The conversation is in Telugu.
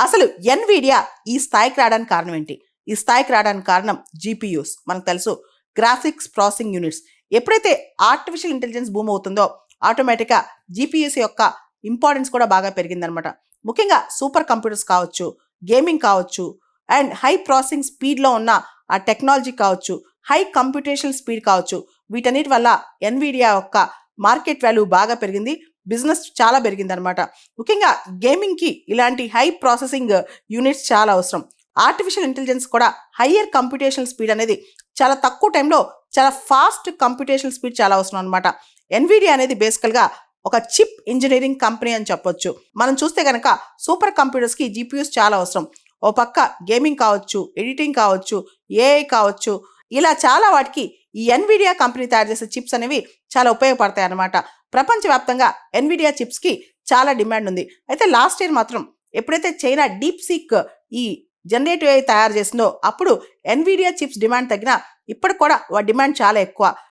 అసలు ఎన్విడియా ఈ స్థాయికి రావడానికి కారణం ఏంటి? ఈ స్థాయికి రావడానికి కారణం జీపీయూస్. మనకు తెలుసు, గ్రాఫిక్స్ ప్రాసెసింగ్ యూనిట్స్. ఎప్పుడైతే ఆర్టిఫిషియల్ ఇంటెలిజెన్స్ బూమ్ అవుతుందో ఆటోమేటిక్గా జీపీయూస్ యొక్క ఇంపార్టెన్స్ కూడా బాగా పెరిగిందనమాట. ముఖ్యంగా సూపర్ కంప్యూటర్స్ కావచ్చు, గేమింగ్ కావచ్చు, అండ్ హై ప్రాసెసింగ్ స్పీడ్లో ఉన్న ఆ టెక్నాలజీ కావచ్చు, హై కంప్యూటేషనల్ స్పీడ్ కావచ్చు, వీటన్నిటి వల్ల ఎన్విడియా యొక్క మార్కెట్ వాల్యూ బాగా పెరిగింది, బిజినెస్ చాలా పెరిగింది అనమాట. ముఖ్యంగా గేమింగ్కి ఇలాంటి హై ప్రాసెసింగ్ యూనిట్స్ చాలా అవసరం. ఆర్టిఫిషియల్ ఇంటెలిజెన్స్ కూడా హయ్యర్ కంప్యూటేషనల్ స్పీడ్ అనేది చాలా తక్కువ టైంలో చాలా ఫాస్ట్ కంప్యూటేషనల్ స్పీడ్ చాలా అవసరం అనమాట. ఎన్విడియా అనేది బేసికల్గా ఒక చిప్ ఇంజనీరింగ్ కంపెనీ అని చెప్పొచ్చు. మనం చూస్తే కనుక సూపర్ కంప్యూటర్స్కి జీపీయూస్ చాలా అవసరం. ఓ పక్క గేమింగ్ కావచ్చు, ఎడిటింగ్ కావచ్చు, ఏఐ కావచ్చు, ఇలా చాలా వాటికి ఈ ఎన్విడియా కంపెనీ తయారు చేసే చిప్స్ అనేవి చాలా ఉపయోగపడతాయి అన్నమాట. ప్రపంచవ్యాప్తంగా ఎన్విడియా చిప్స్కి చాలా డిమాండ్ ఉంది. అయితే లాస్ట్ ఇయర్ మాత్రం ఎప్పుడైతే చైనా డీప్ సీక్ ఈ జనరేటివ్ ఏఐ తయారు చేసిందో అప్పుడు ఎన్విడియా చిప్స్ డిమాండ్ తగ్గినా ఇప్పటికి కూడా డిమాండ్ చాలా ఎక్కువ.